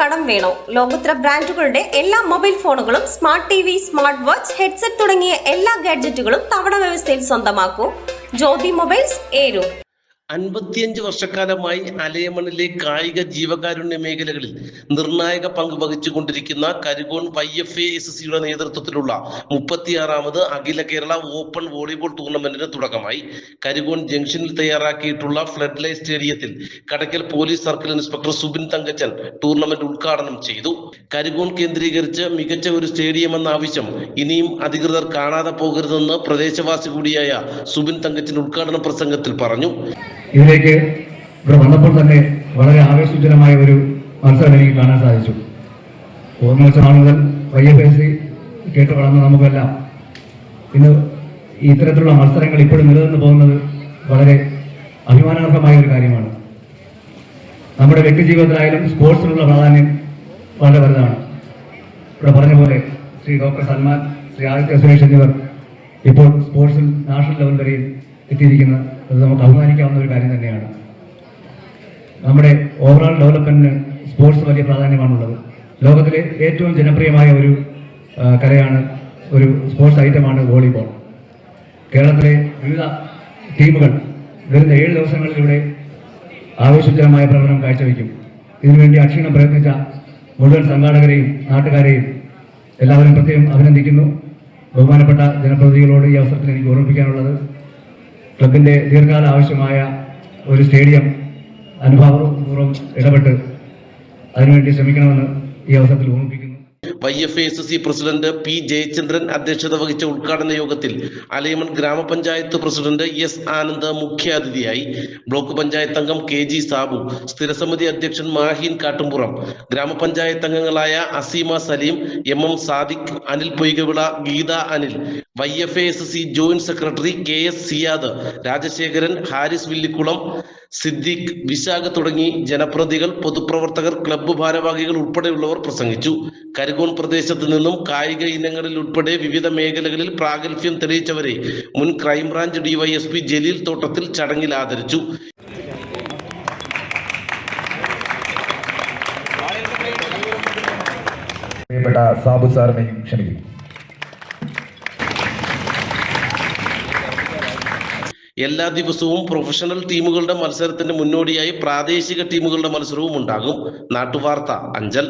കടം വേണോ? ലോകോത്തര ബ്രാൻഡുകളുടെ എല്ലാ മൊബൈൽ ഫോണുകളും smart T V, smart watch, headset തുടങ്ങിയ എല്ലാ ഗാഡ്ജറ്റുകളും തവണ വ്യവസ്ഥയിൽ സ്വന്തമാക്കൂ. ജ്യോതി മൊബൈൽസ്, ഏരൂർ. 55 വർഷക്കാലമായി അലയമണിലെ കായിക ജീവകാരുണ്യ മേഖലകളിൽ നിർണായക പങ്ക് വഹിച്ചുകൊണ്ടിരിക്കുന്ന കരുകോൺ YFASCയുടെ നേതൃത്വത്തിലുള്ള 36ാമത് അഖില കേരള ഓപ്പൺ വോളിബോൾ ടൂർണമെന്റിന് തുടക്കമായി. കരുകോൺ ജംഗ്ഷനിൽ തയ്യാറാക്കിയിട്ടുള്ള ഫ്ലഡ് ലൈറ്റ് സ്റ്റേഡിയത്തിൽ Kadakkal police circle inspector Subin Thankachan tournament ഉദ്ഘാടനം ചെയ്തു. കരുകോൺ കേന്ദ്രീകരിച്ച് മികച്ച ഒരു സ്റ്റേഡിയം എന്ന ആവശ്യം ഇനിയും അധികൃതർ കാണാതെ പോകരുതെന്ന് പ്രദേശവാസി കൂടിയായ സുബിൻ തങ്കച്ചൻ ഉദ്ഘാടന പ്രസംഗത്തിൽ പറഞ്ഞു. ഇതിലേക്ക് ഇവിടെ വന്നപ്പോൾ തന്നെ വളരെ ആവേശോജ്വലമായ ഒരു മത്സരം എനിക്ക് കാണാൻ സാധിച്ചു. ഓർമ്മ വെച്ച നാൾ മുതൽ YFASC കേട്ട് വളർന്ന നമുക്കെല്ലാം ഇന്ന് ഇത്തരത്തിലുള്ള മത്സരങ്ങൾ ഇപ്പോഴും നിലനിന്ന് പോകുന്നത് വളരെ അഭിമാനാർഹമായ ഒരു കാര്യമാണ്. നമ്മുടെ വ്യക്തിജീവിതത്തിലായാലും സ്പോർട്സിനുള്ള പ്രാധാന്യം വളരെ വലുതാണ്. ഇവിടെ പറഞ്ഞ പോലെ ശ്രീ ഡോക്ടർ സൽമാൻ, ശ്രീ ആദിത്യ സുരേഷ് എന്നിവർ ഇപ്പോൾ സ്പോർട്സിൽ നാഷണൽ ലെവൽ വരെയും എത്തിയിരിക്കുന്നത് അത് നമുക്ക് അഭിമാനിക്കാവുന്ന ഒരു കാര്യം തന്നെയാണ്. നമ്മുടെ ഓവറോൾ ഡെവലപ്മെന്റിന് സ്പോർട്സ് വലിയ പ്രാധാന്യമാണുള്ളത്. ലോകത്തിലെ ഏറ്റവും ജനപ്രിയമായ ഒരു കലയാണ്, ഒരു സ്പോർട്സ് ഐറ്റമാണ് വോളിബോൾ. കേരളത്തിലെ വിവിധ ടീമുകൾ വരുന്ന 7 ദിവസങ്ങളിലൂടെ ആവേശോജ്വലമായ പ്രകടനം കാഴ്ചവെക്കും. ഇതിനുവേണ്ടി അക്ഷീണം പ്രയത്നിച്ച മുഴുവൻ സംഘാടകരെയും നാട്ടുകാരെയും എല്ലാവരും പ്രത്യേകം അഭിനന്ദിക്കുന്നു. ബഹുമാനപ്പെട്ട ജനപ്രതിനിധികളോട് ഈ അവസരത്തിൽ എനിക്ക് ഓർമ്മിപ്പിക്കാനുള്ളത്, ക്ലബിന്റെ ദീർഘകാല ആവശ്യമായ ഒരു സ്റ്റേഡിയം അനുഭാവപൂർവ്വം ഇടപെട്ട് അതിനുവേണ്ടി ശ്രമിക്കണമെന്ന് ഈ അവസരത്തിൽ ഓർമ്മിപ്പിക്കുന്നു. YFASC പ്രസിഡന്റ് P ജയചന്ദ്രൻ അധ്യക്ഷത വഹിച്ച ഉദ്ഘാടന യോഗത്തിൽ അലയമൺ ഗ്രാമപഞ്ചായത്ത് പ്രസിഡന്റ് S ആനന്ദ് മുഖ്യാതിഥിയായി. ബ്ലോക്ക് പഞ്ചായത്ത് അംഗം KG സാബു, സ്ഥിരസമിതി അധ്യക്ഷൻ മാഹീൻ കാട്ടുംപുറം, ഗ്രാമപഞ്ചായത്ത് അംഗങ്ങളായ Aseema Saleem, MM Sadiq, Anil Poykavila, Geetha Anil, YFASC joint secretary KS Siyad, Rajasekharan, Haris Villikkulam, Siddique, Visakha തുടങ്ങി ജനപ്രതിനിധികൾ, പൊതുപ്രവർത്തകർ, ക്ലബ്ബ് ഭാരവാഹികൾ ഉൾപ്പെടെയുള്ളവർ പ്രസംഗിച്ചു. കരുകോൺ പ്രദേശത്ത് നിന്നും കായിക ഇനങ്ങളിൽ ഉൾപ്പെടെ വിവിധ മേഖലകളിൽ പ്രാഗൽഭ്യം തെളിയിച്ചവരെ മുൻ ക്രൈംബ്രാഞ്ച് DYSP ജലീൽ തോട്ടത്തിൽ ചടങ്ങിൽ ആദരിച്ചു. സാബു സാറിനെയും ക്ഷണിക്കുന്നു. എല്ലാ ദിവസവും പ്രൊഫഷണൽ ടീമുകളുടെ മത്സരത്തിന് മുന്നോടിയായി പ്രാദേശിക ടീമുകളുടെ മത്സരവും ഉണ്ടാകും. നാട്ടുവാർത്ത, അഞ്ചൽ.